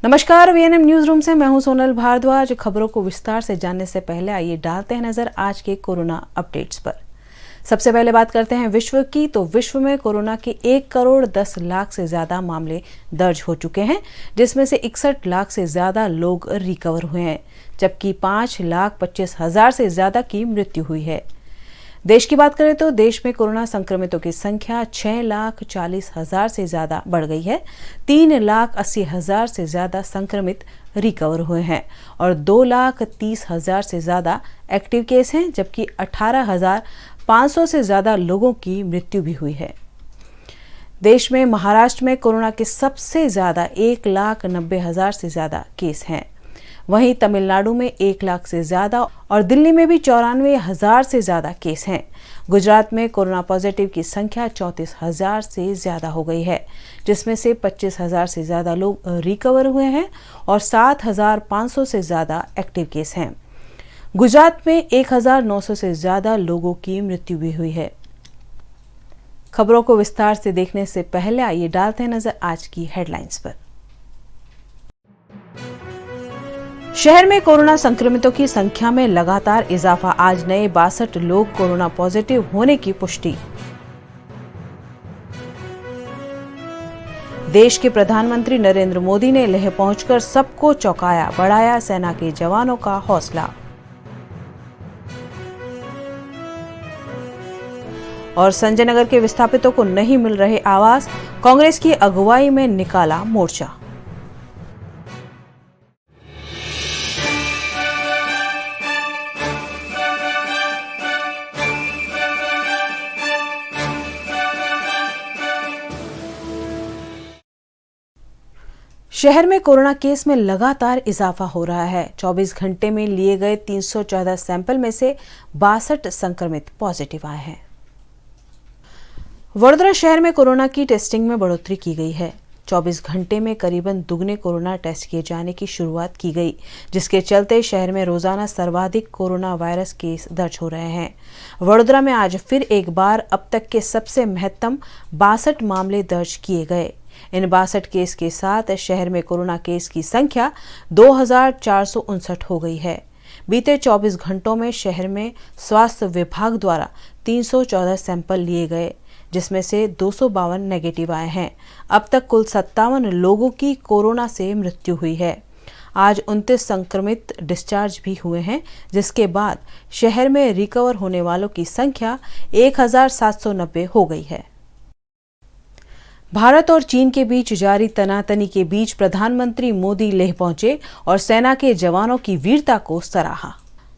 नमस्कार, VNM news room से मैं हूं सोनल भारद्वाज। खबरों को विस्तार से जानने से पहले आइए डालते हैं नजर आज के कोरोना अपडेट्स पर। सबसे पहले बात करते हैं विश्व की। तो विश्व में कोरोना के 1,10,00,000 से ज्यादा मामले दर्ज हो चुके हैं, जिसमें से 61 लाख से ज्यादा लोग रिकवर हुए हैं, जबकि 5,25,000 से ज्यादा की मृत्यु हुई है। देश की बात करें तो देश में कोरोना संक्रमितों की संख्या 6,40,000 से ज्यादा बढ़ गई है। 3,80,000 से ज्यादा संक्रमित रिकवर हुए हैं और 2,30,000 से ज्यादा एक्टिव केस हैं, जबकि 18,500 से ज्यादा लोगों की मृत्यु भी हुई है। देश में महाराष्ट्र में कोरोना के सबसे ज्यादा 1,90,000 से ज्यादा केस हैं। वहीं तमिलनाडु में 1 लाख से ज्यादा और दिल्ली में भी 94,000 से ज्यादा केस हैं। गुजरात में कोरोना पॉजिटिव की संख्या 34,000 से ज्यादा हो गई है, जिसमें से 25,000 से ज्यादा लोग रिकवर हुए हैं और 7,500 से ज्यादा एक्टिव केस हैं। गुजरात में 1,900 से ज्यादा लोगों की मृत्यु भी हुई है। खबरों को विस्तार से देखने से पहले आइए डालते हैं नजर आज की हेडलाइंस पर। शहर में कोरोना संक्रमितों की संख्या में लगातार इजाफा। आज नए 62 लोग कोरोना पॉजिटिव होने की पुष्टि। देश के प्रधानमंत्री नरेंद्र मोदी ने लेह पहुंचकर सबको चौंकाया, बढ़ाया सेना के जवानों का हौसला। और संजय नगर के विस्थापितों को नहीं मिल रहे आवास, कांग्रेस की अगुवाई में निकाला मोर्चा। शहर में कोरोना केस में लगातार इजाफा हो रहा है। 24 घंटे में लिए गए 314 सैंपल में से 62 संक्रमित पॉजिटिव आए हैं। वडोदरा शहर में कोरोना की टेस्टिंग में बढ़ोतरी की गई है। 24 घंटे में करीबन दुगने कोरोना टेस्ट किए जाने की शुरुआत की गई, जिसके चलते शहर में रोजाना सर्वाधिक कोरोना वायरस केस दर्ज हो रहे हैं। वडोदरा में आज फिर एक बार अब तक के सबसे महत्तम 62 मामले दर्ज किए गए। इन 62 केस के साथ शहर में कोरोना केस की संख्या 2,459 हो गई है। बीते 24 घंटों में शहर में स्वास्थ्य विभाग द्वारा 314 सैंपल लिए गए, जिसमें से 252 नेगेटिव आए हैं। अब तक कुल 57 लोगों की कोरोना से मृत्यु हुई है। आज 29 संक्रमित डिस्चार्ज भी हुए हैं, जिसके बाद शहर में रिकवर होने वालों की संख्या 1,790 हो गई है। भारत और चीन के बीच जारी तनातनी के बीच प्रधानमंत्री मोदी लेह पहुंचे और सेना के जवानों की वीरता को सराहा।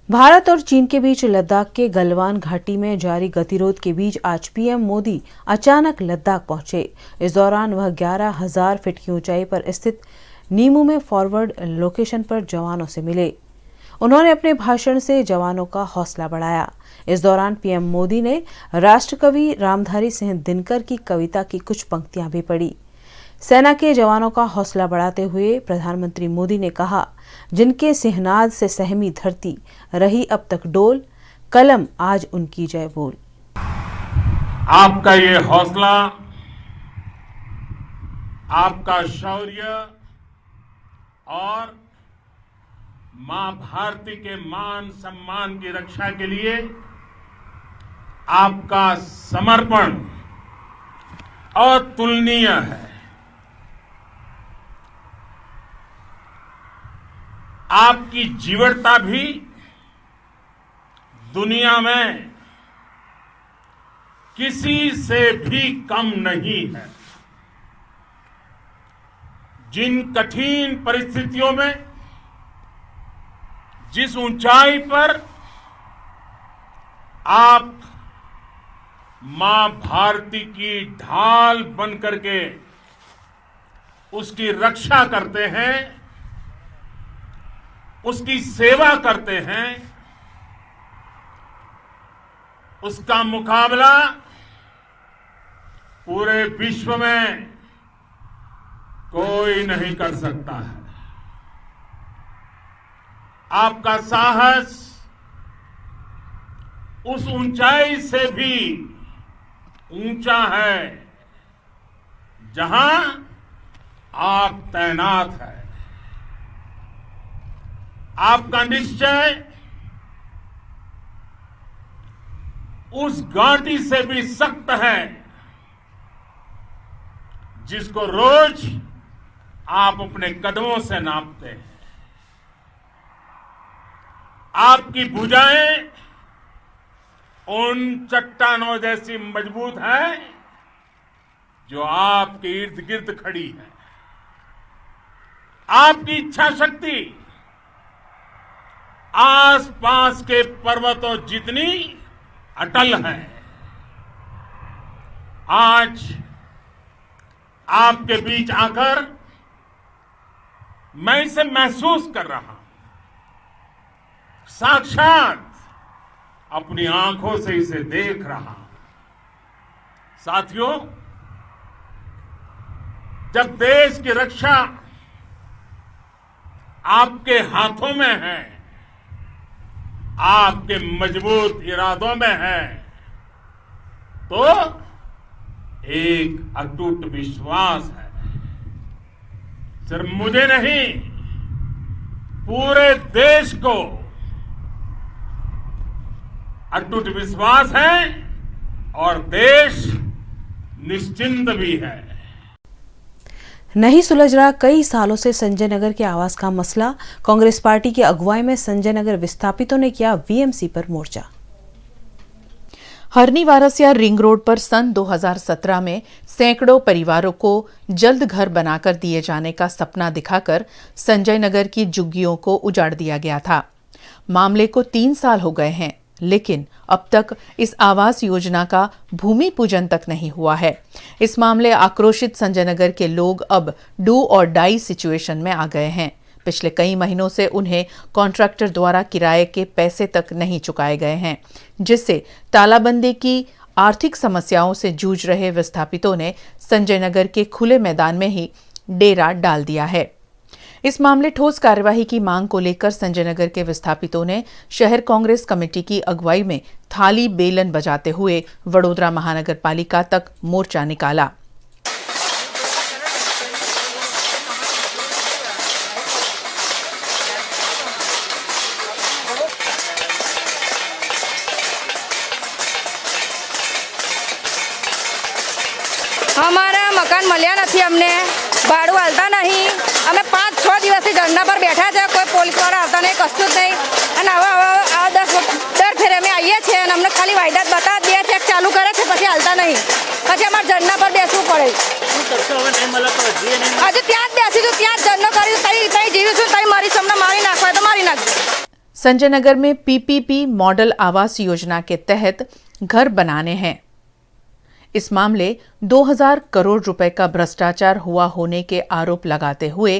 भारत और चीन के बीच लद्दाख के गलवान घाटी में जारी गतिरोध के बीच आज पीएम मोदी अचानक लद्दाख पहुंचे। इस दौरान वह 11,000 फीट की ऊंचाई पर स्थित नीमू में फॉरवर्ड लोकेशन पर जवानों से मिले। उन्होंने अपने भाषण से जवानों का हौसला बढ़ाया। इस दौरान पीएम मोदी ने राष्ट्रकवि रामधारी सिंह दिनकर की कविता की कुछ पंक्तियां भी पढ़ी। सेना के जवानों का हौसला बढ़ाते हुए प्रधानमंत्री मोदी ने कहा, जिनके सिंहनाद से सहमी धरती रही अब तक डोल, कलम आज उनकी जय बोल। आपका ये हौसला, आपका शौर्य और मां भारती के मान सम्मान की रक्षा के लिए आपका समर्पण अतुलनीय है। आपकी जीवटता भी दुनिया में किसी से भी कम नहीं है। जिन कठिन परिस्थितियों में, जिस ऊंचाई पर आप मां भारती की ढाल बन करके उसकी रक्षा करते हैं, उसकी सेवा करते हैं, उसका मुकाबला पूरे विश्व में कोई नहीं कर सकता है। आपका साहस उस ऊंचाई से भी ऊंचा है जहां आप तैनात हैं। आपका निश्चय उस घाटी से भी सख्त है जिसको रोज आप अपने कदमों से नापते हैं। आपकी भुजाएं उन चट्टानों जैसी मजबूत है जो आपके इर्द गिर्द खड़ी है। आपकी इच्छा शक्ति आसपास के पर्वतों जितनी अटल है। आज आपके बीच आकर मैं इसे महसूस कर रहा हूं, साक्षात अपनी आंखों से इसे देख रहा हूं। साथियों, जब देश की रक्षा आपके हाथों में है, आपके मजबूत इरादों में है, तो एक अटूट विश्वास है। सिर्फ मुझे नहीं, पूरे देश को अटूट विश्वास है और देश निश्चिंत भी है। नहीं सुलझ रहा कई सालों से संजय नगर के आवास का मसला। कांग्रेस पार्टी की अगुवाई में संजय नगर विस्थापितों ने किया वीएमसी पर मोर्चा। हरनी वारसिया रिंग रोड पर सन 2017 में सैकड़ों परिवारों को जल्द घर बनाकर दिए जाने का सपना दिखाकर संजय नगर की झुग्गियों को उजाड़ दिया गया था। मामले को 3 साल हो गए हैं, लेकिन अब तक इस आवास योजना का भूमि पूजन तक नहीं हुआ है। इस मामले आक्रोशित संजय नगर के लोग अब डू और डाई सिचुएशन में आ गए हैं। पिछले कई महीनों से उन्हें कॉन्ट्रैक्टर द्वारा किराए के पैसे तक नहीं चुकाए गए हैं, जिससे तालाबंदी की आर्थिक समस्याओं से जूझ रहे विस्थापितों ने संजय नगर के खुले मैदान में ही डेरा डाल दिया है। इस मामले ठोस कार्यवाही की मांग को लेकर संजय नगर के विस्थापितों ने शहर कांग्रेस कमेटी की अगुवाई में थाली बेलन बजाते हुए वडोदरा महानगर पालिका तक मोर्चा निकाला। અમારા મકાન મળ્યા નથી, અમને ભાડું હાલતા નહીં। અમે 5-6 દિવસથી ધરણા પર બેઠા છે, કોઈ પોલીસવાળા આવતા નહીં, કશું જ નહીં। અને આવા 10 ફેરે અમે આવીએ છીએ અને અમને ખાલી વાયદાત બતાવે, 2 ચેક ચાલુ કરે છે, પછી હાલતા નહીં। પછી અમારે ધરણા પર બેસવું પડે। હજુ ત્યાં જ બેસીશું, ત્યાં જ ધરનો કરીશું, ત્યાં જીવીશું, ત્યાં મરીશું। અમને મારી નાખવા તો મારી નાખજો। संजय नगर में पीपीपी मॉडल आवास योजना के तहत घर बनाने हैं। इस मामले 2000 करोड़ रुपए का भ्रष्टाचार हुआ होने के आरोप लगाते हुए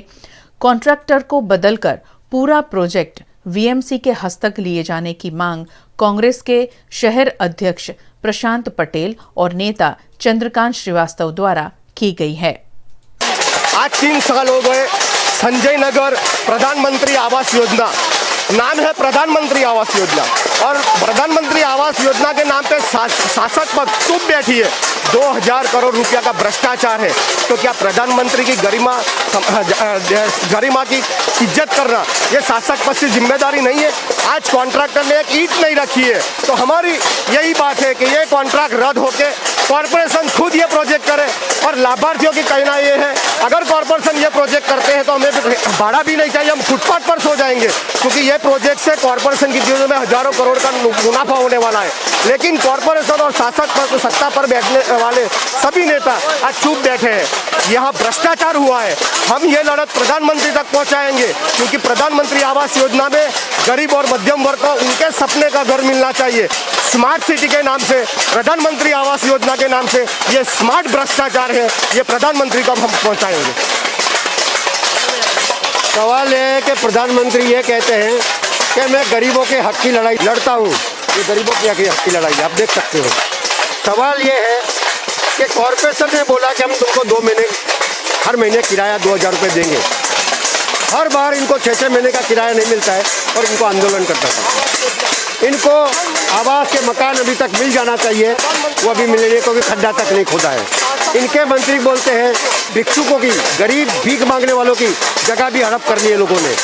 कॉन्ट्रैक्टर को बदलकर पूरा प्रोजेक्ट वीएमसी के हस्तक लिए जाने की मांग कांग्रेस के शहर अध्यक्ष प्रशांत पटेल और नेता चंद्रकांत श्रीवास्तव द्वारा की गई है। आज 3 साल हो गए। संजय नगर प्रधानमंत्री आवास योजना, नाम है प्रधानमंत्री आवास योजना, और प्रधानमंत्री आवास योजना के नाम पे शासक पक्ष चुप बैठी है। 2000 करोड़ रुपया का भ्रष्टाचार है। तो क्या प्रधानमंत्री की गरिमा की इज्जत करना ये शासक पक्ष की जिम्मेदारी नहीं है? आज कॉन्ट्रैक्टर ने एक ईंट नहीं रखी है, तो हमारी यही बात है कि ये कॉन्ट्रैक्ट रद्द होके कॉर्पोरेशन खुद ये प्रोजेक्ट करे। और लाभार्थियों की कहना ये है, अगर कॉर्पोरेशन ये प्रोजेक्ट करते हैं तो हमें भाड़ा भी नहीं चाहिए, हम फुटपाथ पर सो जाएंगे, क्योंकि ये प्रोजेक्ट से कॉर्पोरेशन की जेब में हजारों करोड़ का मुनाफा होने वाला है। लेकिन कॉर्पोरेशन और शासक पर सत्ता पर बैठने वाले सभी नेता आज चुप बैठे हैं। यहाँ भ्रष्टाचार हुआ है। हम ये लड़त प्रधानमंत्री तक पहुँचाएंगे, क्योंकि प्रधानमंत्री आवास योजना में गरीब और मध्यम वर्ग को उनके सपने का घर मिलना चाहिए। स्मार्ट सिटी के नाम से, प्रधानमंत्री आवास योजना के नाम से ये स्मार्ट भ्रष्टाचार है, ये प्रधानमंत्री को हम पहुँचाएंगे। सवाल ये है कि प्रधानमंत्री ये कहते हैं कि मैं गरीबों के हक की लड़ाई लड़ता हूँ। ये गरीबों के हक की लड़ाई आप देख सकते हो। सवाल ये है कि कॉर्पोरेशन ने बोला कि हम तुमको 2 महीने हर महीने किराया 2000 रुपये देंगे। हर बार इनको 6-6 महीने का किराया नहीं मिलता है और इनको आंदोलन करता है। इनको आवास के मकान अभी तक मिल जाना चाहिए, वो अभी मिलेंगे क्योंकि खड्डा तक नहीं खोदा है। इनके मंत्री बोलते हैं भिक्षुकों की, गरीब भीख मांगने वालों की जगह भी हड़प कर ली है लोगों ने।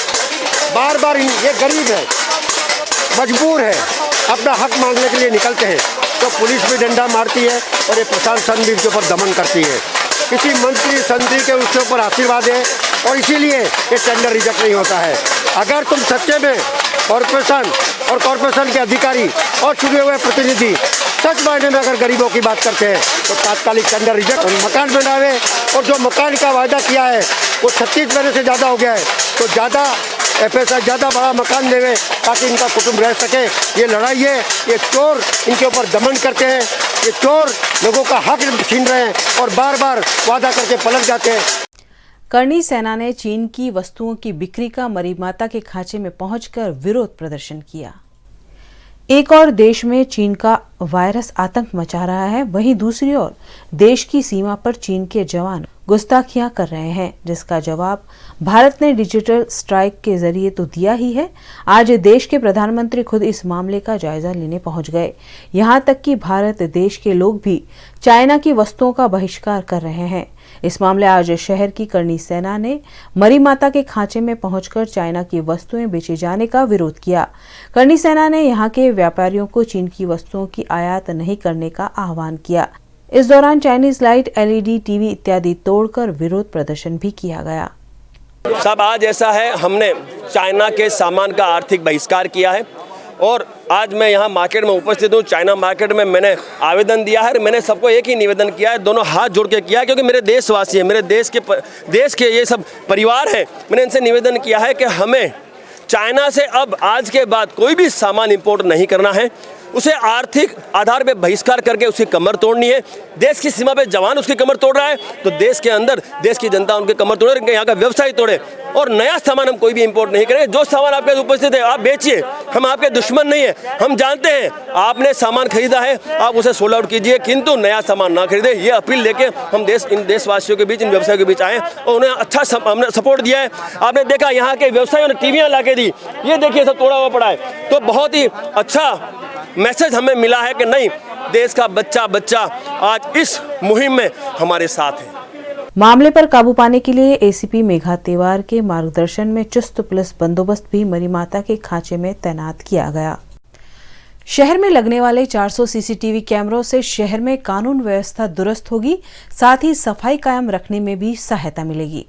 बार बार ये गरीब है, मजबूर है, अपना हक मांगने के लिए निकलते हैं तो पुलिस भी डंडा मारती है और ये प्रशासन भी उसके ऊपर दमन करती है। किसी मंत्री संतरी के उसके ऊपर आशीर्वाद है और इसीलिए ये टेंडर रिजेक्ट नहीं होता है। अगर तुम सच्चे में कॉरपोरेशन और कॉरपोरेशन के अधिकारी और चुने हुए प्रतिनिधि सच मायने में अगर गरीबों की बात करते हैं तो तात्कालिक टेंडर रिजेक्ट मकान बनावे, और जो मकान का वायदा किया है वो 36 महीने से ज़्यादा हो गया है तो ज़्यादा FSI ज़्यादा बड़ा मकान देवे ताकि इनका कुटुंब रह सके। ये लड़ाई है, ये चोर इनके ऊपर दमन करते हैं, ये चोर लोगों का हक छीन रहे हैं और बार बार वादा करके पलट जाते हैं। करणी सेना ने चीन की वस्तुओं की बिक्री का मरीमाता के खांचे में पहुंचकर विरोध प्रदर्शन किया। एक और देश में चीन का वायरस आतंक मचा रहा है, वहीं दूसरी ओर देश की सीमा पर चीन के जवान गुस्ताखियां कर रहे हैं, जिसका जवाब भारत ने डिजिटल स्ट्राइक के जरिए तो दिया ही है। आज देश के प्रधानमंत्री खुद इस मामले का जायजा लेने पहुंच गए। यहां तक कि भारत देश के लोग भी चाइना की वस्तुओं का बहिष्कार कर रहे हैं। इस मामले आज शहर की करणी सेना ने मरीमाता के खांचे में पहुंचकर चाइना की वस्तुएं बेचे जाने का विरोध किया। करणी सेना ने यहां के व्यापारियों को चीन की वस्तुओं की आयात नहीं करने का आह्वान किया। इस दौरान चाइनीज लाइट, LED, टीवी इत्यादि तोड़कर विरोध प्रदर्शन भी किया गया। सब आज ऐसा है, हमने चाइना के सामान का आर्थिक बहिष्कार किया है और आज मैं यहाँ मार्केट में उपस्थित हूँ। चाइना मार्केट में मैंने आवेदन दिया है। मैंने सबको एक ही निवेदन किया है, दोनों हाथ जोड़ के किया है, क्योंकि मेरे देशवासी हैं, मेरे देश के ये सब परिवार हैं। मैंने इनसे निवेदन किया है कि हमें चाइना से अब आज के बाद कोई भी सामान इंपोर्ट नहीं करना है, उसे आर्थिक आधार पे बहिष्कार करके उसकी कमर तोड़नी है। देश की सीमा पे जवान उसकी कमर तोड़ रहा है तो देश के अंदर देश की जनता उनकी कमर तोड़े, यहाँ का व्यवसाय तोड़े और नया सामान हम कोई भी इंपोर्ट नहीं करेंगे। जो सामान आपके उपस्थित है आप बेचिए, हम आपके दुश्मन नहीं है। हम जानते हैं आपने सामान खरीदा है, आप उसे सोल्ड आउट कीजिए, किंतु नया सामान ना खरीदे। ये अपील लेके हम इन देशवासियों के बीच, इन व्यवसायियों के बीच आए और उन्हें अच्छा हमने सपोर्ट दिया है। आपने देखा यहाँ के व्यवसायियों ने टीवियाँ ला के दी, ये देखिए सब तोड़ा हुआ पड़ा है। तो बहुत ही अच्छा मैसेज हमें मिला है कि नहीं, देश का बच्चा आज इस मुहिम में हमारे साथ है। मामले पर काबू पाने के लिए ACP मेघा तिवार के मार्गदर्शन में चुस्त पुलिस बंदोबस्त भी मरीमाता के खांचे में तैनात किया गया। शहर में लगने वाले 400 CCTV कैमरों से शहर में कानून व्यवस्था दुरुस्त होगी, साथ ही सफाई कायम रखने में भी सहायता मिलेगी।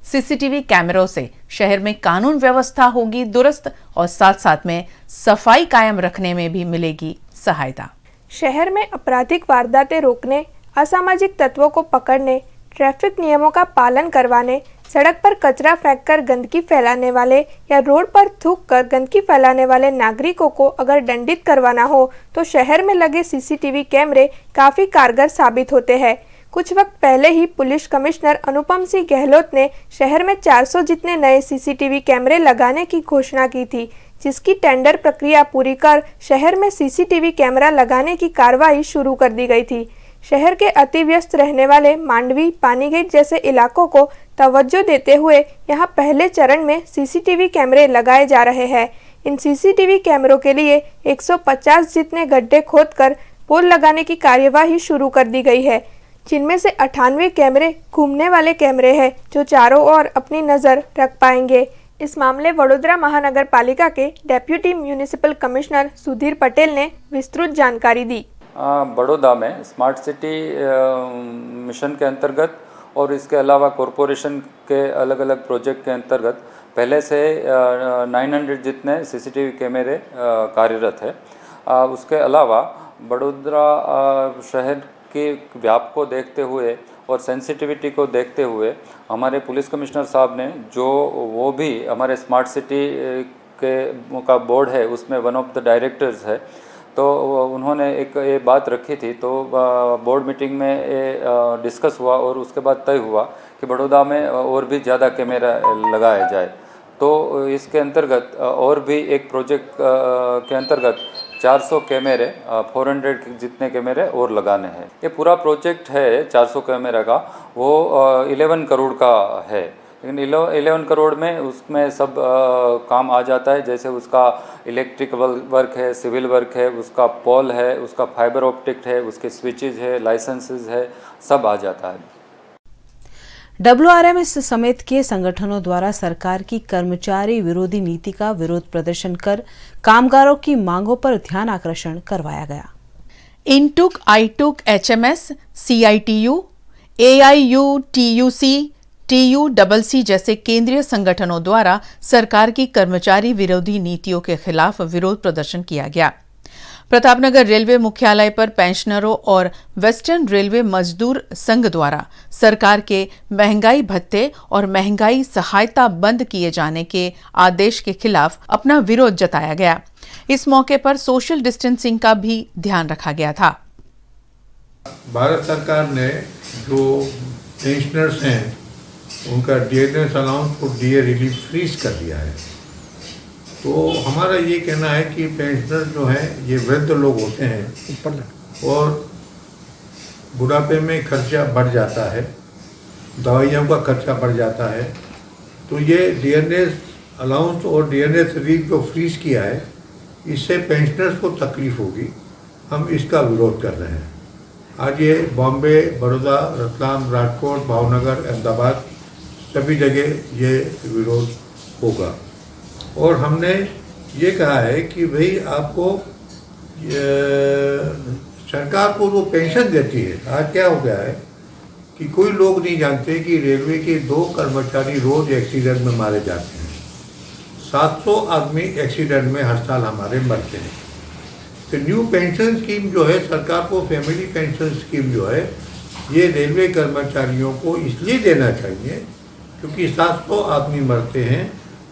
CCTV कैमरों से शहर में कानून व्यवस्था होगी दुरुस्त और साथ साथ में सफाई कायम रखने में भी मिलेगी सहायता। शहर में आपराधिक वारदातें रोकने, असामाजिक तत्वों को पकड़ने, ट्रैफिक नियमों का पालन करवाने, सड़क पर कचरा फेंककर गंदगी फैलाने वाले या रोड पर थूक कर गंदगी फैलाने वाले नागरिकों को अगर दंडित करवाना हो तो शहर में लगे CCTV कैमरे काफ़ी कारगर साबित होते हैं। कुछ वक्त पहले ही पुलिस कमिश्नर अनुपम सिंह गहलोत ने शहर में 400 जितने नए CCTV कैमरे लगाने की घोषणा की थी, जिसकी टेंडर प्रक्रिया पूरी कर शहर में CCTV कैमरा लगाने की कार्रवाई शुरू कर दी गई थी। शहर के अति व्यस्त रहने वाले मांडवी, पानीगेट जैसे इलाकों को तवज्जो देते हुए यहाँ पहले चरण में CCTV कैमरे लगाए जा रहे हैं। इन CCTV कैमरों के लिए 150 जितने गड्ढे खोदकर पोल लगाने की कार्यवाही शुरू कर दी गई है, जिनमें से 98 कैमरे घूमने वाले कैमरे हैं जो चारों ओर अपनी नज़र रख पाएंगे। इस मामले वडोदरा महानगर पालिका के deputy municipal commissioner Sudhir Patel ने विस्तृत जानकारी दी। बड़ौदा में स्मार्ट सिटी मिशन के अंतर्गत और इसके अलावा कॉरपोरेशन के अलग अलग प्रोजेक्ट के अंतर्गत पहले से 900 जितने CCTV कैमरे कार्यरत है। उसके अलावा बड़ौदा शहर के व्याप को देखते हुए और सेंसिटिविटी को देखते हुए हमारे पुलिस कमिश्नर साहब ने जो वो भी हमारे स्मार्ट सिटी का बोर्ड है उसमें वन ऑफ द डायरेक्टर्स है, तो उन्होंने एक ये बात रखी थी। तो बोर्ड मीटिंग में ये डिस्कस हुआ और उसके बाद तय हुआ कि बड़ौदा में और भी ज़्यादा कैमरा लगाया जाए। तो इसके अंतर्गत और भी एक प्रोजेक्ट के अंतर्गत 400 कैमरे 400 जितने कैमरे और लगाने हैं। ये पूरा प्रोजेक्ट है 400 कैमरा का, वो 11 करोड़ का है। लेकिन 11 करोड़ में उसमें सब काम आ जाता है, जैसे उसका इलेक्ट्रिकल वर्क है, सिविल वर्क है, उसका पोल है, उसका फाइबर ऑप्टिक है, उसके स्विचेज है, लाइसेंसेस है, सब आ जाता है। WRMS समेत के संगठनों द्वारा सरकार की कर्मचारी विरोधी नीति का विरोध प्रदर्शन कर कामगारों की मांगों पर ध्यान आकर्षण करवाया गया। इनटुक, आईटुक, HMS, CITU, AIUTUC, TUCC जैसे केंद्रीय संगठनों द्वारा सरकार की कर्मचारी विरोधी नीतियों के खिलाफ विरोध प्रदर्शन किया गया। प्रतापनगर रेलवे मुख्यालय पर पेंशनरों और वेस्टर्न रेलवे मजदूर संघ द्वारा सरकार के महंगाई भत्ते और महंगाई सहायता बंद किए जाने के आदेश के खिलाफ अपना विरोध जताया गया। इस मौके पर सोशल डिस्टेंसिंग का भी ध्यान रखा गया था। भारत सरकार ने जो पेंशनर्स हैं उनका डीएनएस अलाउंस को डीए रिलीफ फ्रीज कर दिया है। तो हमारा ये कहना है कि पेंशनर जो हैं ये वृद्ध लोग होते हैं और बुढ़ापे में खर्चा बढ़ जाता है, दवाइयों का खर्चा बढ़ जाता है। तो ये डीएनएस अलाउंस और डीएनएस रिलीफ जो फ्रीज किया है इससे पेंशनर्स को तकलीफ होगी। हम इसका विरोध कर रहे हैं। आज ये बॉम्बे, बड़ौदा, रतलाम, राजकोट, भावनगर, अहमदाबाद सभी जगह ये विरोध होगा। और हमने ये कहा है कि भाई आपको सरकार को जो पेंशन देती है, आज क्या हो गया है कि कोई लोग नहीं जानते कि रेलवे के 2 कर्मचारी रोज एक्सीडेंट में मारे जाते हैं। 700 आदमी एक्सीडेंट में हर साल हमारे मरते हैं। तो न्यू पेंशन स्कीम जो है, सरकार को फैमिली पेंशन स्कीम जो है ये रेलवे कर्मचारियों को इसलिए देना चाहिए क्योंकि 700 आदमी मरते हैं।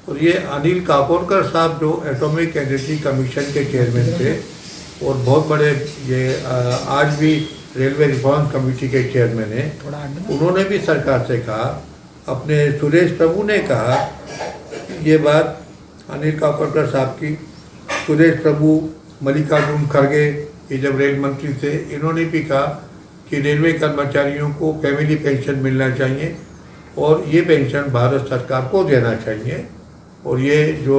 और ये अनिल काकोडकर साहब जो एटॉमिक एनर्जी कमीशन के चेयरमैन थे और बहुत बड़े ये आज भी रेलवे रिफॉर्म कमेटी के चेयरमैन हैं, उन्होंने भी सरकार से कहा, अपने सुरेश प्रभु ने कहा ये बात अनिल काकोडकर साहब की, सुरेश प्रभु, मल्लिकार्जुन खड़गे ये जब रेल मंत्री थे इन्होंने भी कहा कि रेलवे कर्मचारियों को फैमिली पेंशन मिलना चाहिए और ये पेंशन भारत सरकार को देना चाहिए। और ये जो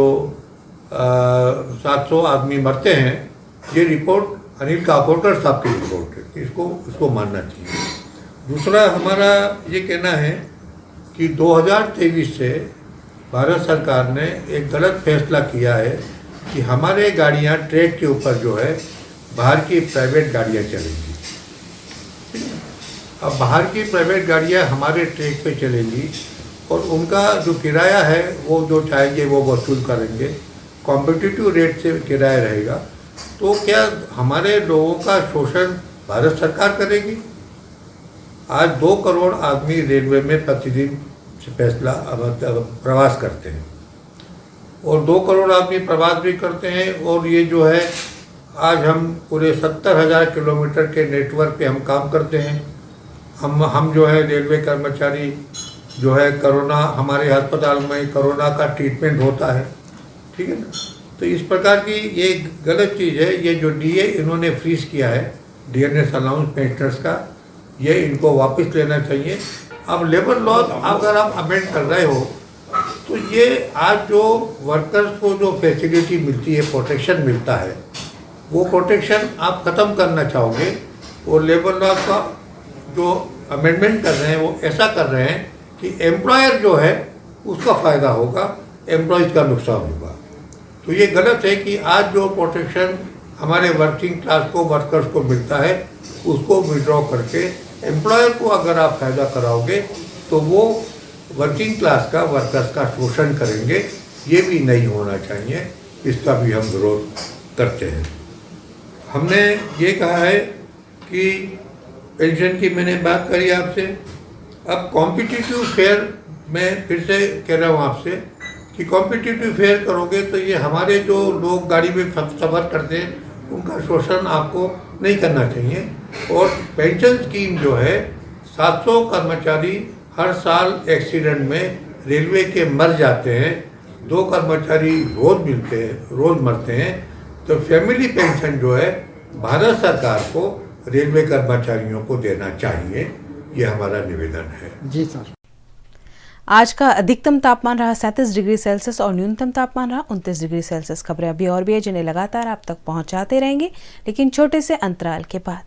700 आदमी मरते हैं ये रिपोर्ट अनिल काकोडकर साहब की रिपोर्ट है, इसको मानना चाहिए। दूसरा हमारा ये कहना है कि 2023 से भारत सरकार ने एक गलत फैसला किया है कि हमारे गाड़ियाँ ट्रैक के ऊपर जो है बाहर की प्राइवेट गाड़ियाँ चलेंगी। अब बाहर की प्राइवेट गाड़ियाँ हमारे ट्रैक पे चलेंगी और उनका जो किराया है वो जो चाहेंगे वो वसूल करेंगे, कॉम्पिटिटिव रेट से किराया रहेगा। तो क्या हमारे लोगों का शोषण भारत सरकार करेगी? आज 2 करोड़ आदमी रेलवे में प्रतिदिन प्रवास करते हैं और 2 करोड़ आदमी प्रवास भी करते हैं। और ये जो है आज हम पूरे 70,000 किलोमीटर के नेटवर्क पे हम काम करते हैं। हम जो है रेलवे कर्मचारी जो है कोरोना, हमारे अस्पताल में कोरोना का ट्रीटमेंट होता है, ठीक है ना। तो इस प्रकार की ये गलत चीज़ है। ये जो डीए इन्होंने फ्रीज किया है डीएनएस अलाउंस पेंशनर्स का, ये इनको वापस लेना चाहिए। अब लेबर लॉ अगर आप अमेंड कर रहे हो तो ये आज जो वर्कर्स को जो फैसिलिटी मिलती है, प्रोटेक्शन मिलता है, वो प्रोटेक्शन आप ख़त्म करना चाहोगे। और लेबर लॉ का जो अमेंडमेंट कर रहे हैं वो ऐसा कर रहे हैं कि एम्प्लॉयर जो है उसका फ़ायदा होगा, एम्प्लॉयज़ का नुकसान होगा। तो ये गलत है कि आज जो प्रोटेक्शन हमारे वर्किंग क्लास को, वर्कर्स को मिलता है उसको विड्रॉ करके एम्प्लॉयर को अगर आप फ़ायदा कराओगे तो वो वर्किंग क्लास का, वर्कर्स का शोषण करेंगे। ये भी नहीं होना चाहिए, इसका भी हम विरोध करते हैं। हमने ये कहा है कि पेंशन की मैंने बात करी आपसे। अब कॉम्पिटिटिव फेयर मैं फिर से कह रहा हूँ आपसे कि कॉम्पिटिटिव फेयर करोगे तो ये हमारे जो लोग गाड़ी में सफ़र करते हैं उनका शोषण आपको नहीं करना चाहिए। और पेंशन स्कीम जो है 700 कर्मचारी हर साल एक्सीडेंट में रेलवे के मर जाते हैं, 2 कर्मचारी रोज़ मरते हैं। तो फैमिली पेंशन जो है भारत सरकार को रेलवे कर्मचारियों को देना चाहिए, ये हमारा निवेदन है। जी सर। आज का अधिकतम तापमान रहा 37 डिग्री सेल्सियस और न्यूनतम तापमान रहा 29 डिग्री सेल्सियस। खबरें अभी और भी है जिन्हें लगातार आप तक पहुंचाते रहेंगे, लेकिन छोटे से अंतराल के बाद।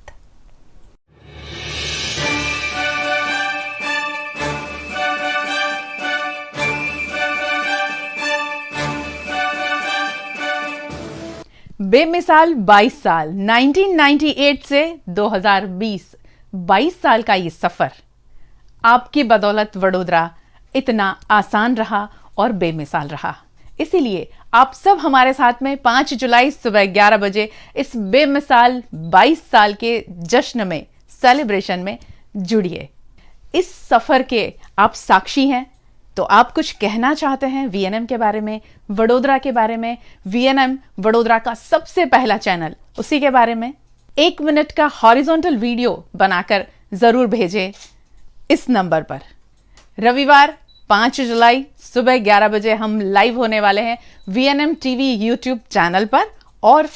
बेमिसाल 22 साल 1998 से 2020 22 साल का ये सफर आपकी बदौलत वडोदरा इतना आसान रहा और बेमिसाल रहा। इसीलिए आप सब हमारे साथ में 5 जुलाई सुबह 11 बजे इस बेमिसाल 22 साल के जश्न में, सेलिब्रेशन में जुड़िए। इस सफर के आप साक्षी हैं, तो आप कुछ कहना चाहते हैं वीएनएम के बारे में, वडोदरा के बारे में, वीएनएम वडोदरा का सबसे पहला चैनल, उसी के बारे में 1 मिनट का हॉरिजॉन्टल वीडियो बनाकर जरूर भेजें इस नंबर पर। रविवार 5 जुलाई सुबह 11 बजे हम लाइव होने वाले हैं वीएनएम टीवी यूट्यूब चैनल पर और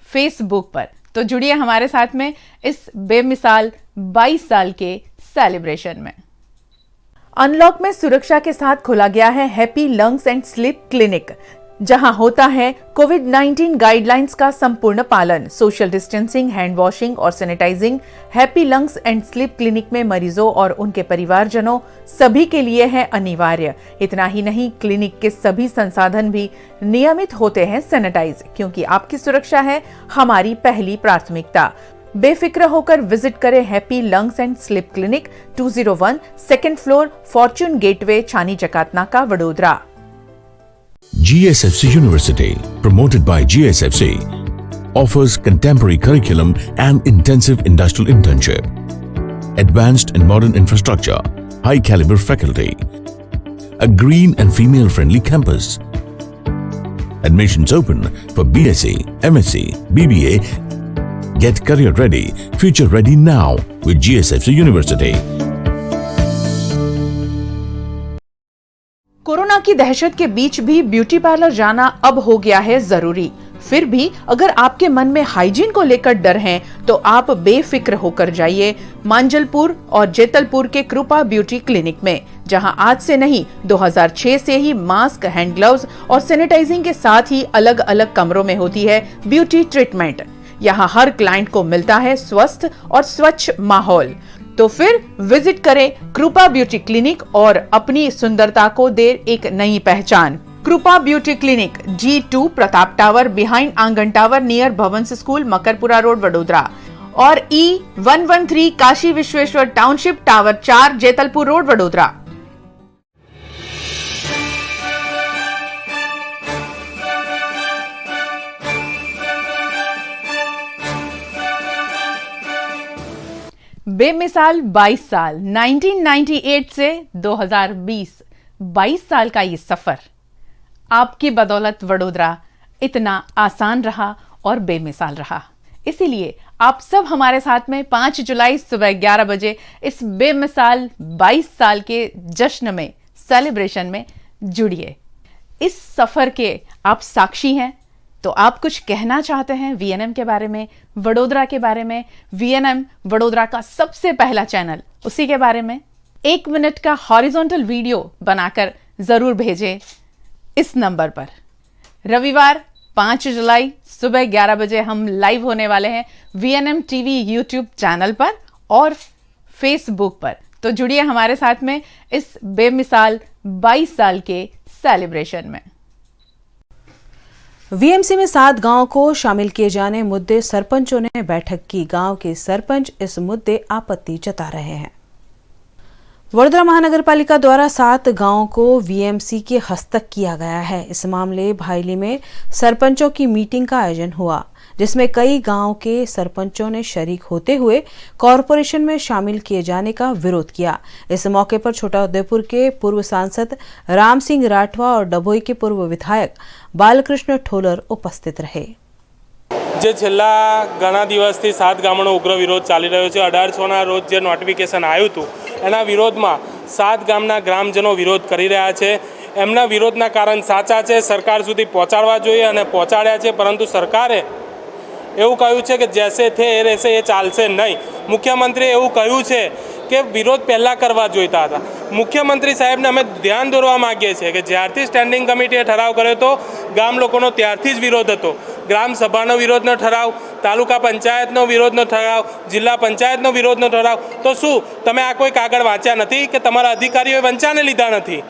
फेसबुक पर। तो जुड़िए हमारे साथ में इस बेमिसाल 22 साल के सेलिब्रेशन में। अनलॉक में सुरक्षा के साथ खोला गया है happy lungs and sleep clinic, जहां होता है कोविड-19 गाइडलाइंस का संपूर्ण पालन। सोशल डिस्टेंसिंग, हैंड वॉशिंग और sanitising happy lungs and sleep clinic में मरीजों और उनके परिवारजनों सभी के लिए है अनिवार्य। इतना ही नहीं, क्लिनिक के सभी संसाधन भी नियमित होते हैं सैनिटाइज, क्योंकि आपकी सुरक्षा है हमारी पहली प्राथमिकता। बेफिक्र होकर विजिट करें happy lungs and sleep clinic, 201 second floor, fortune gateway, Chhani Jakatnaka, Vadodara. GSFC University, promoted by GSFC, offers contemporary curriculum and intensive industrial internship, advanced and modern infrastructure, high caliber faculty, a green and female friendly campus. Admissions open for BSc, MSc, BBA. Get career ready, future ready now with GSFC University. Corona की दहशत के बीच भी beauty parlour जाना अब हो गया है जरूरी। फिर भी अगर आपके मन में हाइजीन को लेकर डर है, तो आप बेफिक्र होकर जाइए मांजलपुर और जेतलपुर के कृपा ब्यूटी क्लिनिक में, जहां आज से नहीं 2006 से ही मास्क, हैंड ग्लव्स और सैनिटाइजिंग के साथ ही अलग अलग कमरों में होती है ब्यूटी ट्रीटमेंट। यहाँ हर क्लाइंट को मिलता है स्वस्थ और स्वच्छ माहौल। तो फिर विजिट करें कृपा ब्यूटी क्लिनिक और अपनी सुंदरता को दे एक नई पहचान। कृपा beauty clinic, G2 Pratap tower, behind आंगन tower, near Bhavans school, Makarpura road, Vadodara, और E113 Kashi Vishweshwar township, tower 4, Jetalpur road, Vadodara. बेमिसाल 22 साल 1998 से 2020 22 साल का ये सफर आपकी बदौलत वडोदरा इतना आसान रहा और बेमिसाल रहा। इसीलिए आप सब हमारे साथ में 5 जुलाई सुबह 11 बजे इस बेमिसाल 22 साल के जश्न में, सेलिब्रेशन में जुड़िए। इस सफर के आप साक्षी हैं, तो आप कुछ कहना चाहते हैं वीएनएम के बारे में, वडोदरा के बारे में, वीएनएम वडोदरा का सबसे पहला चैनल, उसी के बारे में 1 मिनट का हॉरिजॉन्टल वीडियो बनाकर जरूर भेजें इस नंबर पर। रविवार 5 जुलाई सुबह 11 बजे हम लाइव होने वाले हैं वीएनएम टीवी यूट्यूब चैनल पर और फेसबुक पर। तो जुड़िए हमारे साथ में इस बेमिसाल 22 साल के सेलिब्रेशन में। वीएमसी में 7 गांवों को शामिल किए जाने मुद्दे सरपंचों ने बैठक की। गांव के सरपंच इस मुद्दे आपत्ति जता रहे हैं। वडोदरा महानगर पालिका द्वारा 7 गांवों को वीएमसी के हस्तक किया गया है। इस मामले भाईली में सरपंचों की मीटिंग का आयोजन हुआ, जिसमें कई गांव के सरपंचों ने शरीक होते हुए कॉरपोरेशन में शामिल किए जाने का विरोध किया। इस मौके पर छोटा उदयपुर के पूर्व सांसद राम सिंह राठवा और डभोई के पूर्व विधायक बालकृष्ण ठोलर उपस्थित रहे। જે છેલ્લા ઘણા દિવસથી 7 ગામોનો ઉગ્ર વિરોધ ચાલી રહ્યો છે। 1800ના રોજ જે નોટિફિકેશન આવ્યું હતું એના વિરોધમાં 7 ગામના ગ્રામજનો વિરોધ કરી રહ્યા છે। એમના વિરોધના કારણ સાચા છે, સરકાર સુધી પહોંચાડવા જોઈએ અને પહોંચાડ્યા છે, પરંતુ સરકારે એવું કહ્યું છે કે જैसे थे એ રહેશે, એ ચાલશે નહીં। મુખ્યમંત્રીએ એવું કહ્યું છે કે વિરોધ પહેલાં કરવા જોઈતા હતા। મુખ્યમંત્રી સાહેબને અમે ધ્યાન દોરવા માગીએ છીએ કે જ્યારથી સ્ટેન્ડિંગ કમિટીએ ઠરાવ કર્યો હતો ગામ લોકોનો ત્યારથી જ વિરોધ હતો, ગ્રામ સભાનો વિરોધનો ઠરાવ, તાલુકા પંચાયતનો વિરોધનો ઠરાવ, જિલ્લા પંચાયતનો વિરોધનો ઠરાવ, તો શું તમે આ કોઈ કાગળ વાંચ્યા નથી કે તમારા અધિકારીઓએ વંચાને લીધા નથી?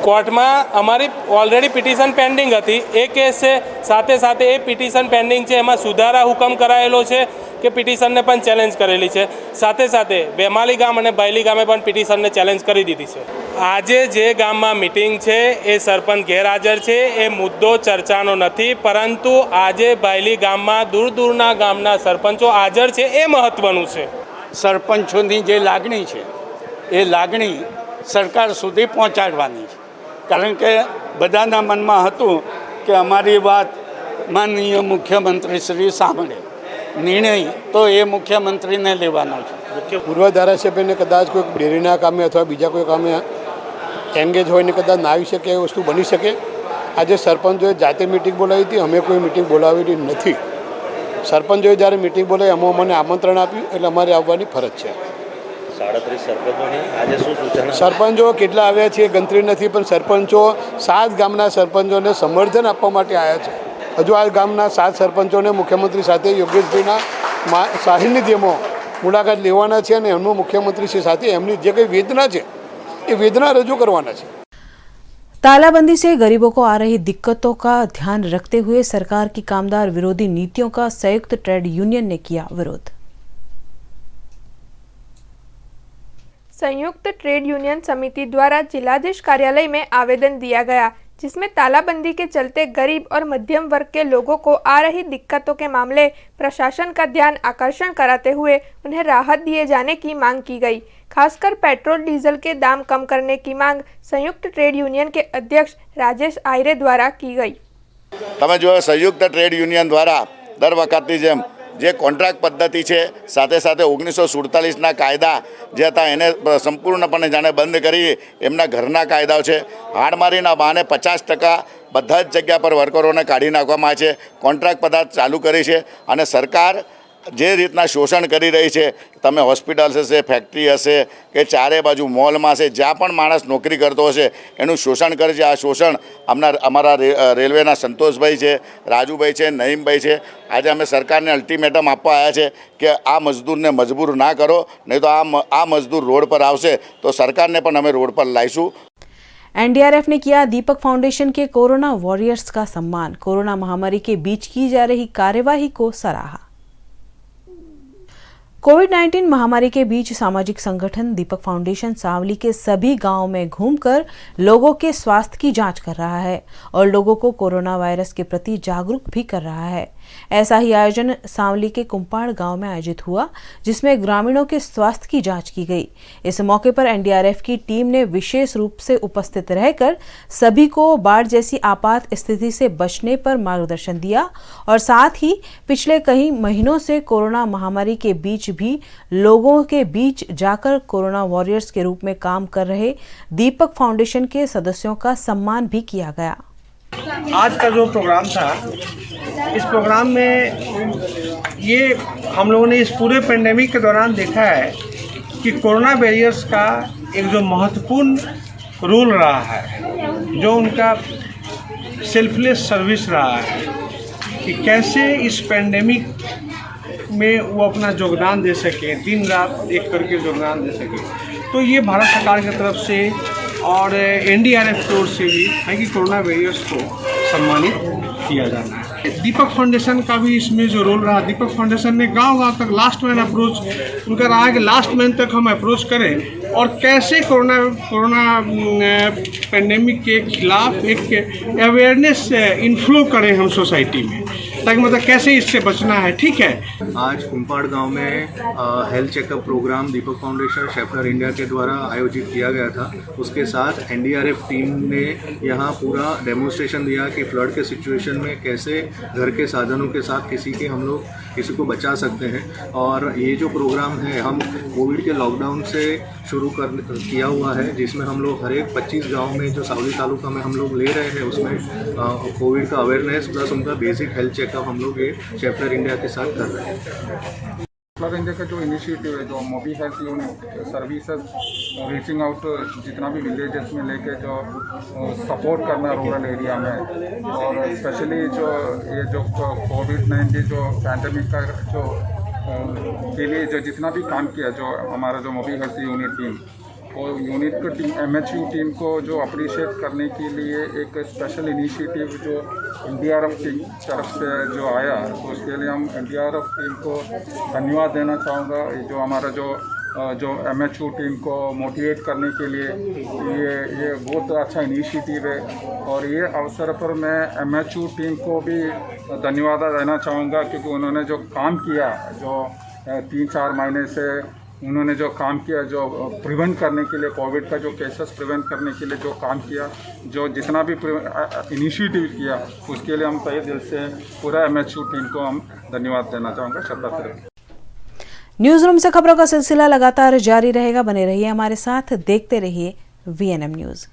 કોર્ટમાં અમારી ઓલરેડી પિટિશન પેન્ડિંગ હતી, એ કેસ છે, સાથે સાથે એ પિટિશન પેન્ડિંગ છે, એમાં સુધારા હુકમ કરાયેલો છે કે પિટિશનને પણ ચેલેન્જ કરેલી છે, સાથે સાથે વેમાલી ગામ અને બાયલી ગામે પણ પિટિશનને ચેલેન્જ કરી દીધી છે. આજે જે ગામમાં મિટિંગ છે એ સરપંચ ગેરહાજર છે, એ મુદ્દો ચર્ચાનો નથી, પરંતુ આજે બાયલી ગામમાં દૂર દૂરના ગામના સરપંચો હાજર છે એ મહત્ત્વનું છે. સરપંચોની જે લાગણી છે એ લાગણી સરકાર સુધી પહોંચાડવાની છે, કારણ કે બધાના મનમાં હતું કે અમારી વાત માનનીય મુખ્યમંત્રી શ્રી સાંભળે, નિર્ણય તો એ મુખ્યમંત્રીને લેવાનો છે. પૂર્વ ધારાસભ્યને કદાચ કોઈ ડેરીના કામે અથવા બીજા કોઈ કામે એંગેજ હોય ને કદાચ ના આવી શકે, એ વસ્તુ બની શકે. આજે સરપંચોએ જાતે મિટિંગ બોલાવી હતી, અમે કોઈ મિટિંગ બોલાવેલી નથી. સરપંચોએ જ્યારે મિટિંગ બોલાવી એમાં મને આમંત્રણ આપ્યું એટલે અમારે આવવાની ફરજ છે. 37 સરપંચોની આજે શું સૂચના? સરપંચો કેટલા આવ્યા છે એ ગણતરી નથી, પણ સરપંચો 7 ગામના સરપંચોને સમર્થન આપવા માટે આવ્યા છે. હજુ આ ગામના 7 સરપંચોને મુખ્યમંત્રી સાથે યોગેશભાઈના સાનિધ્યમાં મુલાકાત લેવાના છે અને એમનું મુખ્યમંત્રી સાથે એમની જે કંઈ વેદના છે એ વેदना रजू करवाना है. तालाबंदी से गरीबों को आ रही दिक्कतों का ध्यान रखते हुए सरकार की कामदार विरोधी नीतियों का संयुक्त ट्रेड यूनियन ने किया विरोध. संयुक्त ट्रेड यूनियन समिति द्वारा जिलाधीश कार्यालय में आवेदन दिया गया, जिसमें तालाबंदी के चलते गरीब और मध्यम वर्ग के लोगों को आ रही दिक्कतों के मामले प्रशासन का ध्यान आकर्षण कराते हुए उन्हें राहत दिए जाने की मांग की गई. खासकर पेट्रोल डीजल के दाम कम करने की मांग संयुक्त ट्रेड यूनियन के अध्यक्ष राजेश आयरे द्वारा की गई. તમે જો સંયુક્ત ટ્રેડ યુનિયન દ્વારા દર વખતની જેમ જે કોન્ટ્રાક્ટ પદ્ધતિ છે, સાથે સાથે 1947ના કાયદા જે હતા એને સંપૂર્ણપણે જાણે બંધ કરી એમના ઘરના કાયદાઓ છે. હાડમારીના બહાને 50% બધા જ જગ્યા પર વર્કરોને કાઢી નાખવામાં આવે છે. કોન્ટ્રાક્ટ પદ્ધતિ ચાલુ કરી છે અને સરકાર જે રીતના શોષણ કરી રહી છે, તમે હોસ્પિટલ હશે, ફેક્ટરી હશે કે ચારે બાજુ મોલમાં હશે, જ્યાં પણ માણસ નોકરી કરતો હશે એનું શોષણ કરે છે. આ શોષણ અમારા રેલવેના સંતોષભાઈ છે, રાજુભાઈ છે, નઈમભાઈ છે. આજે અમે સરકારને અલ્ટિમેટમ આપવા આવ્યા છે કે આ મજદૂરને મજબૂર ના કરો, નહીં તો આ મજદૂર રોડ પર આવશે તો સરકારને પણ અમે રોડ પર લાવીશું. एनडीआरएफ ने किया दीपक फाउंडेशन के कोरोना वॉरियर्स का सम्मान. कोरोना महामारी के बीच की जा रही कार्यवाही को सराहा. कोविड-19 महामारी के बीच सामाजिक संगठन दीपक फाउंडेशन सांवली के सभी गांवों में घूमकर लोगों के स्वास्थ्य की जांच कर रहा है और लोगों को कोरोना वायरस के प्रति जागरूक भी कर रहा है. ऐसा ही आयोजन सांवली के कुंपाड़ गांव में आयोजित हुआ, जिसमें ग्रामीणों के स्वास्थ्य की जांच की गई. इस मौके पर एनडीआरएफ की टीम ने विशेष रूप से उपस्थित रहकर सभी को बाढ़ जैसी आपात स्थिति से बचने पर मार्गदर्शन दिया और साथ ही पिछले कई महीनों से कोरोना महामारी के बीच भी लोगों के बीच जाकर कोरोना वॉरियर्स के रूप में काम कर रहे दीपक फाउंडेशन के सदस्यों का सम्मान भी किया गया. आज का जो प्रोग्राम था, इस प्रोग्राम में ये हम लोगों ने इस पूरे पेंडेमिक के दौरान देखा है कि कोरोना वॉरियर्स का एक जो महत्वपूर्ण रोल रहा है, जो उनका सेल्फलेस सर्विस रहा है, कि कैसे इस पेंडेमिक में वो अपना योगदान दे सके, दिन रात एक करके योगदान दे सके. तो ये भारत सरकार की तरफ से और एनडीआरएफ की ओर से भी है कि कोरोना वॉरियर्स को सम्मानित किया जाना है. दीपक फाउंडेशन का भी इसमें जो रोल रहा, दीपक फाउंडेशन ने गांव-गांव तक लास्ट मैन अप्रोच उनका रहा है कि लास्ट मैन तक हम अप्रोच करें और कैसे कोरोना पेंडेमिक के खिलाफ एक अवेयरनेस इन्फ्लो करें हम सोसाइटी में, ताकि मतलब कैसे इससे बचना है. ठीक है, आज कुंपाड़ गांव में हेल्थ चेकअप प्रोग्राम दीपक फाउंडेशन शेफलर इंडिया के द्वारा आयोजित किया गया था. उसके साथ एनडीआरएफ टीम ने यहाँ पूरा डेमोन्स्ट्रेशन दिया कि फ्लड के सिचुएशन में कैसे घर के साधनों के साथ किसी को बचा सकते हैं. और ये जो प्रोग्राम है हम कोविड के लॉकडाउन से शुरू किया हुआ है, जिसमें हम लोग हर एक 25 गाँव में जो सांवली तालुका में हम लोग ले रहे हैं, उसमें कोविड का अवेयरनेस प्लस उनका बेसिक हेल्थ चेकअप हम लोग ये शेफलर इंडिया के साथ कर रहे हैं. शेफलर इंडिया का जो इनिशिएटिव है, जो mobi health unit services reaching out जितना भी विलेजेस में लेके जो सपोर्ट करना रूरल एरिया में, और स्पेशली जो कोविड-19 जो पैंडेमिक का जो के लिए जो जितना भी काम किया, जो हमारा जो मोबी हेल्थ यूनिट टीम, वो यूनिट को टीम MHU टीम को जो अप्रिशिएट करने के लिए एक स्पेशल इनिशिएटिव जो NDRF टीम तरफ से जो आया, तो उसके लिए हम NDRF टीम को धन्यवाद देना चाहूँगा। जो हमारा जो MHU टीम को मोटिवेट करने के लिए ये बहुत अच्छा इनिशिएटिव है, और ये अवसर पर मैं MHU टीम को भी धन्यवाद देना चाहूँगा, क्योंकि उन्होंने जो काम किया, जो 3-4 महीने से उन्होंने जो काम किया, जो प्रिवेंट करने के लिए, कोविड का जो केसेस प्रिवेंट करने के लिए जो काम किया, जो जितना भी इनिशिएटिव किया, उसके लिए हम तहे दिल से पूरा MHU टीम को हम धन्यवाद देना चाहूँगा। शब्द न्यूज रूम से खबरों का सिलसिला लगातार जारी रहेगा। बने रहिए हमारे साथ, देखते रहिए VNM न्यूज।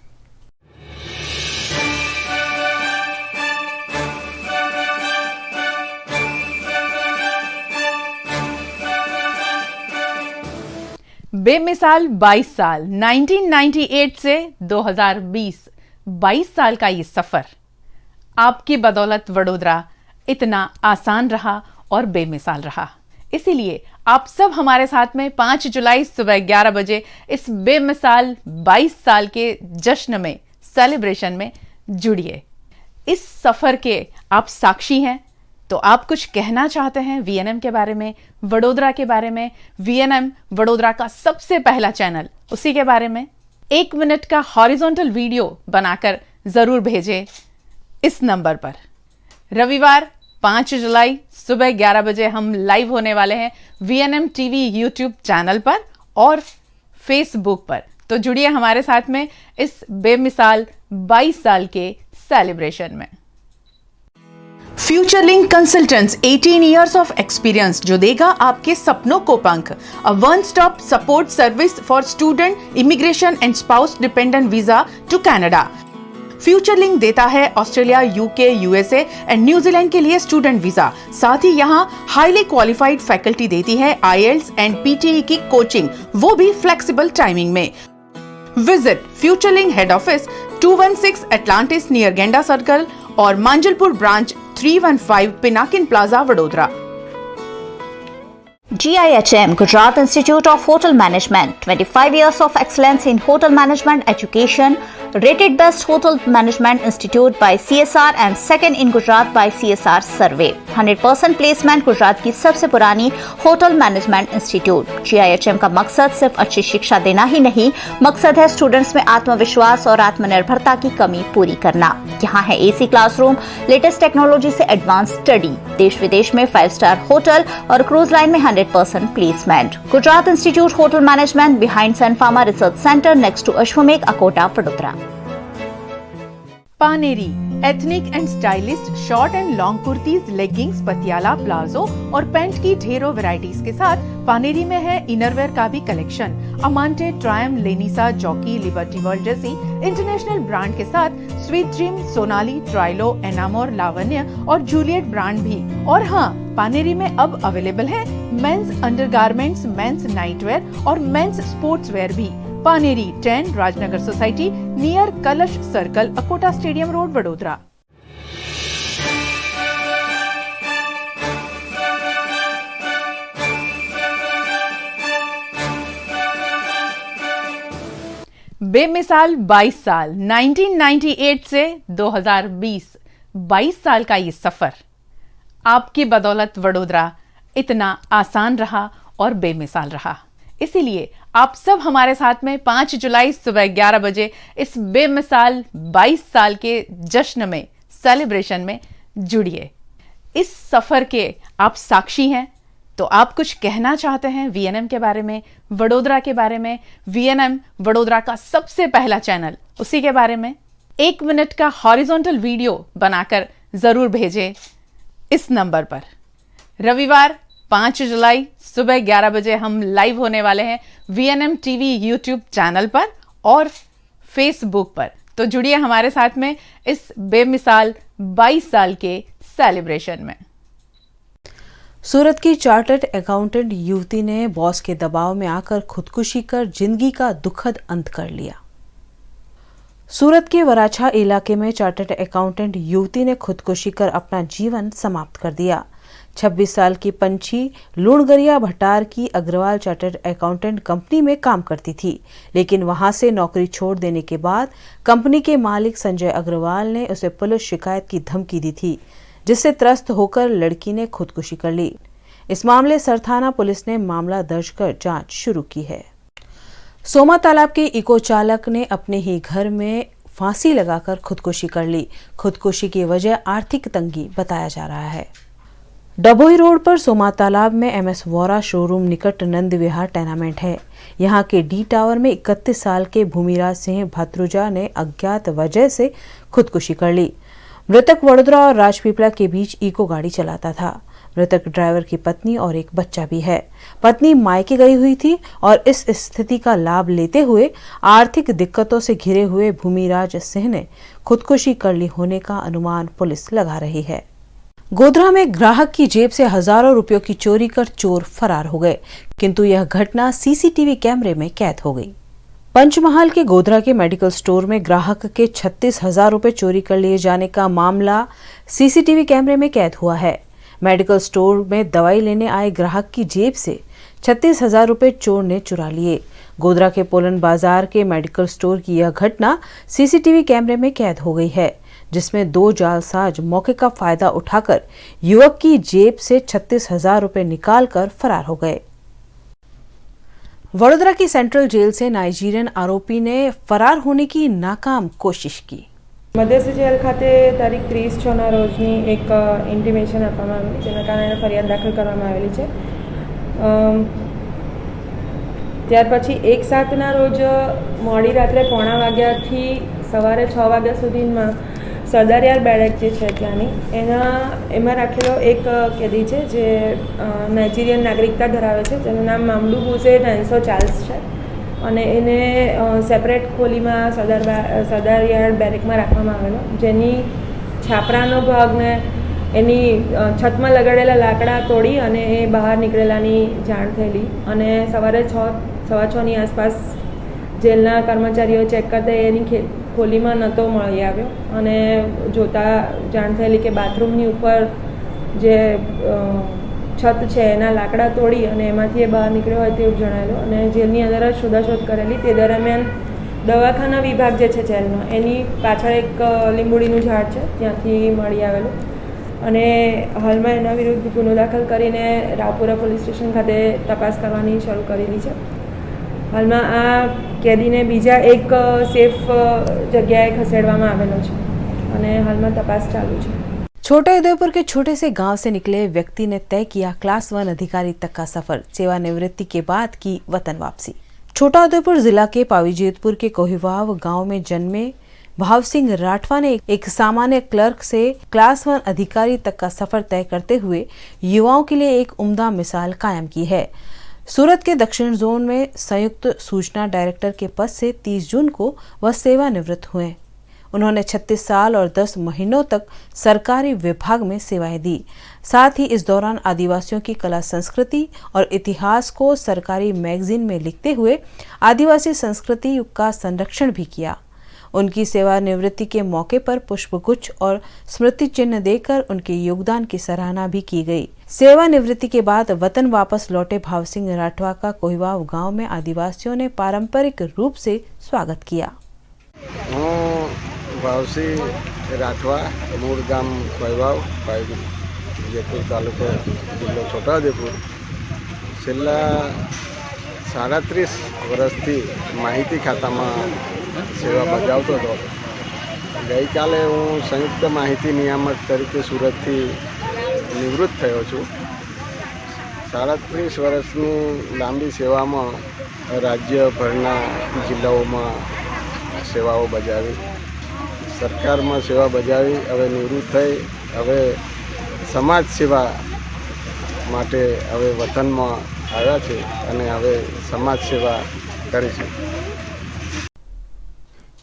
बेमिसाल 22 साल 1998 से 2020, 22 साल का ये सफर आपकी बदौलत वडोदरा इतना आसान रहा और बेमिसाल रहा। इसीलिए आप सब हमारे साथ में 5 जुलाई सुबह 11 बजे इस बेमिसाल 22 साल के जश्न में, सेलिब्रेशन में जुड़िए। इस सफर के आप साक्षी हैं, तो आप कुछ कहना चाहते हैं VNM के बारे में, वडोदरा के बारे में, VNM वडोदरा का सबसे पहला चैनल, उसी के बारे में 1 मिनट का हॉरिजॉन्टल वीडियो बनाकर जरूर भेजें इस नंबर पर। रविवार 5 जुलाई सुबह 11 बजे हम लाइव होने वाले हैं VNM TV YouTube चैनल पर और फेसबुक पर, तो जुड़िए हमारे साथ में इस बेमिसाल 22 साल के सेलिब्रेशन में। Futurelink consultants 18 years of experience, जो देगा आपके सपनों को पंख। A one stop support service for student, immigration and spouse dependent visa to Canada. Futurelink देता है ऑस्ट्रेलिया, UK, USA एंड न्यूजीलैंड के लिए स्टूडेंट वीजा। साथ ही यहाँ हाईली क्वालिफाइड फैकल्टी देती है IELTS एंड PTE की कोचिंग, वो भी फ्लेक्सिबल टाइमिंग में। Visit Futurelink head office 216 Atlantis near Genda circle और Manjalpur branch 315 Pinakin plaza Vadodara. GIHM, Gujarat Institute of Hotel Management, 25 years of excellence in hotel management education, rated best hotel management institute by CSR and second in Gujarat by CSR survey. 100% placement Gujarat की सबसे पुरानी hotel management institute. GIHM का मकसद सिर्फ अच्छी शिक्षा देना ही नहीं, मकसद है स्टूडेंट्स में आत्मविश्वास और आत्मनिर्भरता की कमी पूरी करना। यहाँ है AC क्लासरूम, लेटेस्ट टेक्नोलॉजी से एडवांस स्टडी, देश विदेश में 5 स्टार होटल और क्रूज लाइन में 100% placement. Gujarat institute hotel management behind Sun Pharma research centre next to Ashwamegh Akota Vadodara. Paneri ethnic and stylist short and long kurtis, leggings, Patiala, palazzo और पैंट की ढेरों वैरायटीज के साथ पानेरी में है इनरवेयर का भी कलेक्शन। अमांटे, ट्रायम, लेनिसा, जॉकी, लिबर्टी वर्ल्ड जैसी इंटरनेशनल ब्रांड के साथ स्वीट ड्रीम, सोनाली, ट्राइलो, एनामोर, लावण्य और जूलियट ब्रांड भी। और हाँ, पानेरी में अब अवेलेबल है मेंस अंडरगारमेंट्स, मेंस नाइटवेयर और मेंस स्पोर्ट्स वेयर भी। पानेरी 10 राजनगर सोसाइटी नियर कलश circle, Akota stadium road, Vadodara. बेमिसाल 22 साल 1998 से 2020, 22 साल का ये सफर आपकी बदौलत वडोदरा इतना आसान रहा और बेमिसाल रहा। इसीलिए आप सब हमारे साथ में 5 जुलाई सुबह 11 बजे इस बेमिसाल 22 साल के जश्न में, सेलिब्रेशन में जुड़िए। इस सफर के आप साक्षी हैं, तो आप कुछ कहना चाहते हैं VNM के बारे में, वडोदरा के बारे में, VNM वडोदरा का सबसे पहला चैनल, उसी के बारे में 1 मिनट का हॉरिजॉन्टल वीडियो बनाकर जरूर भेजें इस नंबर पर। रविवार 5 जुलाई सुबह 11 बजे हम लाइव होने वाले हैं VNM TV YouTube चैनल पर और फेसबुक पर, तो जुड़िए हमारे साथ में इस बेमिसाल 22 साल के सेलिब्रेशन में। सूरत की चार्टर्ड अकाउंटेंट युवती ने बॉस के दबाव में आकर खुदकुशी कर जिंदगी का दुखद अंत कर लिया। सूरत के वराछा इलाके में चार्टर्ड अकाउंटेंट युवती ने खुदकुशी कर अपना जीवन समाप्त कर दिया। 26 साल की पंछी लुणगरिया भटार की अग्रवाल चार्टर्ड अकाउंटेंट कंपनी में काम करती थी, लेकिन वहां से नौकरी छोड़ देने के बाद कंपनी के मालिक संजय अग्रवाल ने उसे पुलिस शिकायत की धमकी दी थी, जिससे त्रस्त होकर लड़की ने खुदकुशी कर ली। इस मामले सरथाना पुलिस ने मामला दर्ज कर जांच शुरू की है। सोमा तालाब के इको चालक ने अपने ही घर में फांसी लगाकर खुदकुशी कर ली। खुदकुशी की वजह आर्थिक तंगी बताया जा रहा है। डभोई रोड पर सोमा तालाब में MS वोरा शोरूम निकट नंद विहार टेनामेंट है। यहां के डी टावर में 31 साल के भूमिराज सिंह भत्रुजा ने अज्ञात वजह से खुदकुशी कर ली। मृतक वडोदरा और राजपीपला के बीच इको गाड़ी चलाता था। मृतक ड्राइवर की पत्नी और एक बच्चा भी है। पत्नी मायके गई हुई थी और इस स्थिति का लाभ लेते हुए आर्थिक दिक्कतों से घिरे हुए भूमिराज सिंह ने खुदकुशी कर ली होने का अनुमान पुलिस लगा रही है। गोधरा में ग्राहक की जेब से हजारों रुपयों की चोरी कर चोर फरार हो गए, किंतु यह घटना CCTV कैमरे में कैद हो गई। पंचमहाल के गोधरा के मेडिकल स्टोर में ग्राहक के 36,000 रुपए चोरी कर लिए जाने का मामला CCTV कैमरे में कैद हुआ है। मेडिकल स्टोर में दवाई लेने आए ग्राहक की जेब से 36,000 रुपए चोर ने चुरा लिए। गोधरा के पोलन बाजार के मेडिकल स्टोर की यह घटना CCTV कैमरे में कैद हो गई है, जिसमें 2 जालसाज मौके का फायदा उठाकर युवक की जेब से 36,000 रुपए निकालकर फरार हो गए। वडोदरा की सेंट्रल जेल से नाइजीरियन आरोपी ने फरार होने की नाकाम कोशिश की। मध्यस्थ जेल खाते तारीख 30/6 रोजनी एक इंटिमेशन આપવામાં આવેલી, જેના કારણે ફરિયાદ દાખલ કરવામાં આવેલી છે। ત્યાર પછી 1/7 રોજ મોડી રાત્રે 3:15 વાગ્યાથી સવારે 6 વાગ્યા સુધીમાં સરદારિયાર બેરેક જે છે ત્યાંની એમાં રાખેલો એક કેદી છે જે નાઇજીરિયન નાગરિકતા ધરાવે છે, જેનું નામ મામડુ બુઝે નેન્સો ચાર્લ્સ છે અને એને સેપરેટ ખોલીમાં સરદારિયાર બેરેકમાં રાખવામાં આવેલો, જેની છાપરાનો ભાગને એની છતમાં લગાડેલા લાકડા તોડી અને એ બહાર નીકળેલાની જાણ થયેલી અને સવારે 6:15 આસપાસ જેલના કર્મચારીઓ ચેક કરતા એની ખોલીમાં નહોતો મળી આવ્યો અને જોતા જાણ થયેલી કે બાથરૂમની ઉપર જે છત છે એના લાકડા તોડી અને એમાંથી એ બહાર નીકળ્યો હોય તેવું જણાયેલું અને જેલની અંદર જ શોધાશોધ કરેલી। તે દરમિયાન દવાખાના વિભાગ જે છે જેલનો એની પાછળ એક લીંબુડીનું ઝાડ છે ત્યાંથી મળી આવેલું અને હાલમાં એના વિરુદ્ધ ગુનો દાખલ કરીને રાવપુરા પોલીસ સ્ટેશન ખાતે તપાસ કરવાની શરૂ કરેલી છે। હાલમાં આ કેદીને બીજા એક સેફ જગ્યાએ ખસેડવામાં આવેલો છે અને હાલમાં તપાસ ચાલુ છે। छोटे उदयपुर के छोटे से गांव से निकले व्यक्ति ने तय किया क्लास 1 अधिकारी तक का सफर। सेवानिवृत्ति के बाद की वतन वापसी। छोटा उदयपुर जिला के पावीजेतपुर के कोहिवाव गांव में जन्मे भाव सिंह राठवा ने एक सामान्य क्लर्क से क्लास 1 अधिकारी तक का सफर तय करते हुए युवाओं के लिए एक उम्दा मिसाल कायम की है। सूरत के दक्षिण जोन में संयुक्त सूचना डायरेक्टर के पद से 30 जून को वह सेवानिवृत्त हुए। उन्होंने 36 साल और 10 महीनों तक सरकारी विभाग में सेवाएं दी। साथ ही इस दौरान आदिवासियों की कला संस्कृति और इतिहास को सरकारी मैगजीन में लिखते हुए आदिवासी संस्कृति का संरक्षण भी किया। उनकी सेवानिवृत्ति के मौके पर पुष्पगुच्छ और स्मृति चिन्ह देकर उनके योगदान की सराहना भी की गई। सेवानिवृत्ति के बाद वतन वापस लौटे भाव सिंह राठवा का कोहिवाव गांव में आदिवासियों ने पारंपरिक रूप से स्वागत किया। भावसिंह राठवा मूળ ગામ કોઈવાવ પાવીજેતપુર તાલુકો જિલ્લો છોટાઉદેપુર છેલ્લા 37 વર્ષથી માહિતી ખાતામાં સેવા બજાવતો હતો। ગઈકાલે હું સંયુક્ત માહિતી નિયામક તરીકે સુરતથી નિવૃત્ત થયો છું। 37 વર્ષની લાંબી સેવામાં રાજ્યભરના જિલ્લાઓમાં સેવાઓ બજાવી, સરકારમાં સેવા બજાવી, હવે નિવૃત્ત થઈ હવે સમાજ સેવા માટે હવે વતનમાં આવ્યા છે અને હવે સમાજ સેવા કરીશું।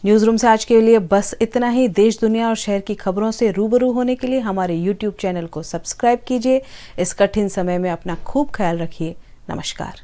न्यूज़ रूम से आज के लिए बस इतना ही। देश दुनिया और शहर की खबरों से रूबरू होने के लिए हमारे YouTube चैनल को सब्सक्राइब कीजिए। इस कठिन समय में अपना खूब ख्याल रखिए। नमस्कार।